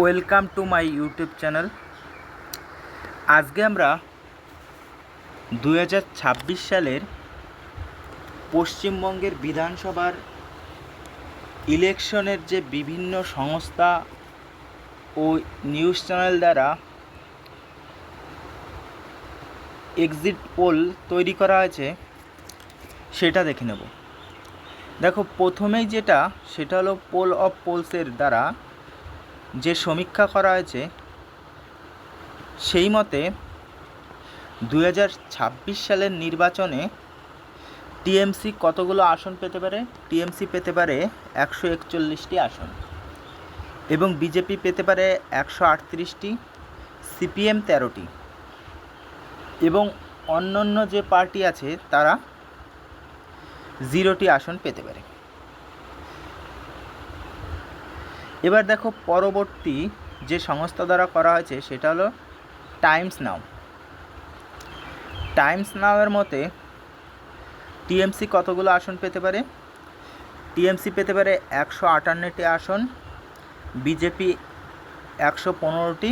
Welcome to my YouTube channel. আজকে আমরা 2026 সালের পশ্চিমবঙ্গের বিধানসভার ইলেকশনের যে বিভিন্ন সংস্থা ও নিউজ চ্যানেল দ্বারা এক্সিট পোল তৈরি করা হয়েছে সেটা দেখে নেব। দেখো, প্রথমেই সেটা হলো পোল অফ পোলসের দ্বারা যে সমীক্ষা করা হয়েছে, সেই মতে 2026 সালের নির্বাচনে টিএমসি কতগুলো আসন পেতে পারে? টিএমসি পেতে পারে 141টি আসন এবং বিজেপি পেতে পারে 138টি, সিপিএম 13টি এবং অন্যান্য যে পার্টি আছে তারা 0টি আসন পেতে পারে। এবার দেখো, পরবর্তী যে সংস্থা দ্বারা করা হয়েছে সেটা হলো টাইমস নাও। টাইমস নাওয়ের মতে টিএমসি কতগুলো আসন পেতে পারে? টিএমসি পেতে পারে 158টি আসন, বিজেপি 115টি,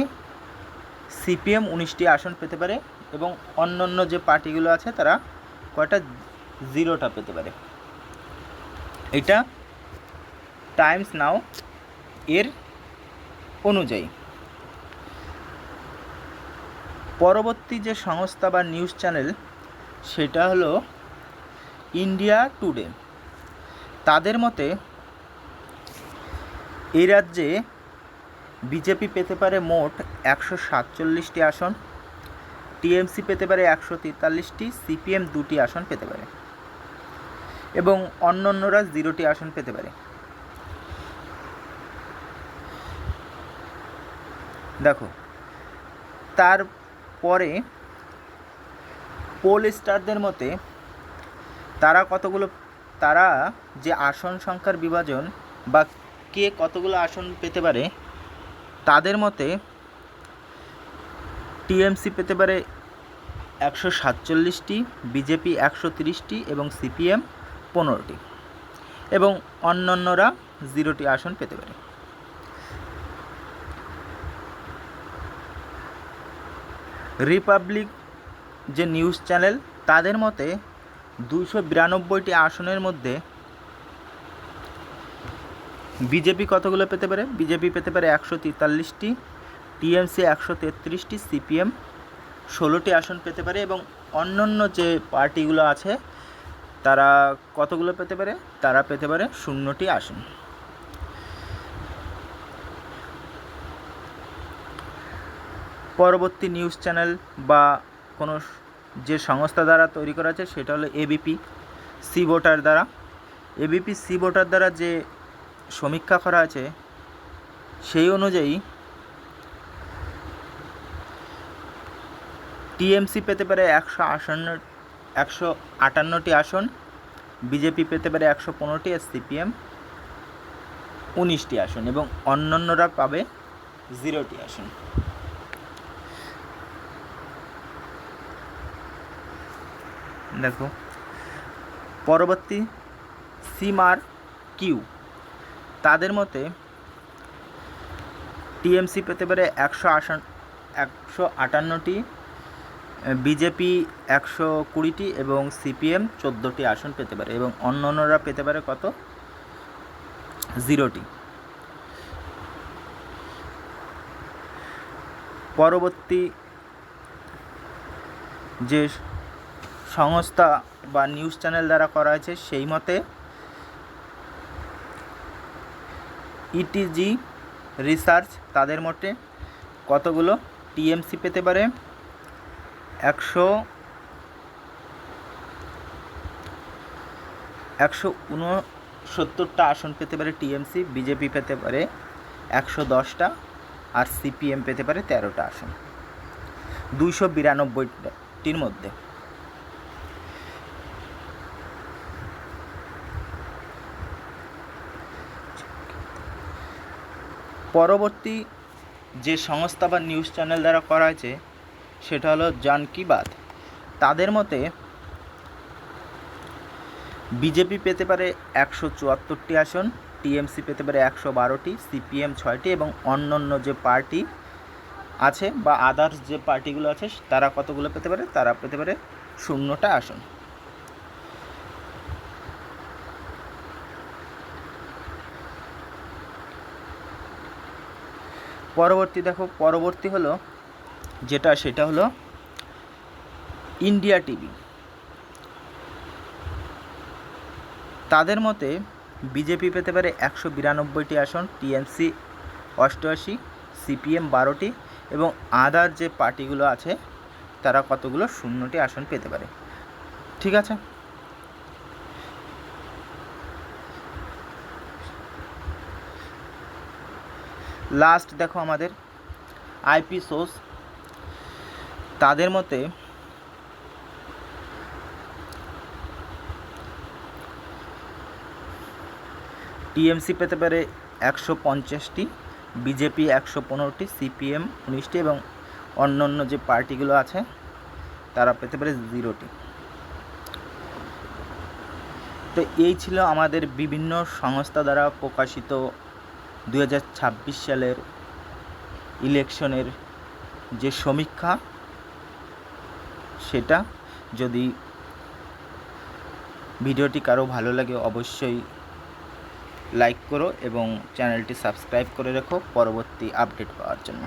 সিপিএম 19টি আসন পেতে পারে এবং অন্যান্য যে পার্টিগুলো আছে তারা কয়টা? 0টা পেতে পারে। এটা টাইমস নাও এর অনুযায়ী। পরবর্তী যে সংস্থা বা নিউজ চ্যানেল সেটা হলো ইন্ডিয়া টুডে। তাদের মতে এই রাজ্যে বিজেপি পেতে পারে মোট 147টি আসন, টিএমসি পেতে পারে 143টি, সিপিএম 2টি আসন পেতে পারে এবং অন্যান্যরা 0টি আসন পেতে পারে। দেখো, তারপরে পোল স্টারদের মতে তারা যে আসন সংখ্যার বিভাজন বা কে কতগুলো আসন পেতে পারে, তাদের মতে টিএমসি পেতে পারে 147টি, বিজেপি 130টি এবং সিপিএম 15টি এবং অন্যান্যরা 0টি আসন পেতে পারে। রিপাবলিক যে নিউজ চ্যানেল, তাদের মতে 292টি আসনের মধ্যে বিজেপি কতগুলো পেতে পারে? বিজেপি পেতে পারে 143টি, টিএমসি 133টি, সিপিএম 16টি আসন পেতে পারে এবং অন্যান্য যে পার্টিগুলো আছে তারা কতগুলো পেতে পারে? তারা পেতে পারে 0টি আসন। পরবর্তী নিউজ চ্যানেল বা কোনো যে সংস্থা দ্বারা তৈরি করা আছে সেটা হলো এবিপি সি ভোটার দ্বারা। এবিপি সি ভোটার দ্বারা যে সমীক্ষা করা আছে সেই অনুযায়ী টিএমসি পেতে পারে 158টি আসন, বিজেপি পেতে পারে 115টি আর সিপিএম 19টি আসন এবং অন্যান্যরা পাবে 0টি আসন। দেখো, পরবর্তী সিমার কিউ, তাদের মতে টিএমসি পেতে পারে 158টি, বিজেপি 120টি এবং সিপিএম 14টি আসন পেতে পারে এবং অন্যান্যরা পেতে পারে কত? 0টি। পরবর্তী যে সংস্থা বা নিউজ চ্যানেল দ্বারা করা হয়েছে সেই মতে ইটিজি রিসার্চ, তাদের মতে কতগুলো? টিএমসি পেতে পারে 169টা আসন পেতে পারে টিএমসি, বিজেপি পেতে পারে 110টা আর সিপিএম পেতে পারে 13টা আসন 292টির মধ্যে। পরবর্তী যে সংস্থা বা নিউজ চ্যানেল দ্বারা করা হয়েছে সেটা হলো জন কি বাত। তাদের মতে বিজেপি পেতে পারে 174টি আসন, টিএমসি পেতে পারে 112টি, সিপিএম 6টি এবং অন্যান্য যে পার্টি আছে বা আদার্স যে পার্টিগুলো আছে তারা কতগুলো পেতে পারে? তারা পেতে পারে 0টা আসন। পরবর্তী হলো সেটা হলো ইন্ডিয়া টিভি। তাদের মতে বিজেপি পেতে পারে 192টি আসন, টিএমসি 88, সিপিএম 12টি এবং আদার যে পার্টিগুলো আছে তারা কতগুলো? 0টি আসন পেতে পারে। ঠিক আছে, লাস্ট দেখো আমাদের আইপি সোর্স। তাদের মতে টিএমসি পেতে পারে 150টি, বিজেপি 115টি, সিপিএম 19টি এবং অন্যান্য যে পার্টিগুলো আছে তারা পেতে পারে 0টি। তো এই ছিল আমাদের বিভিন্ন সংস্থা দ্বারা প্রকাশিত 2026 সালের ইলেকশনের যে সমীক্ষা, সেটা। যদি ভিডিওটি কারো ভালো লাগে অবশ্যই লাইক করো এবং চ্যানেলটি সাবস্ক্রাইব করে রেখো পরবর্তী আপডেট পাওয়ার জন্য।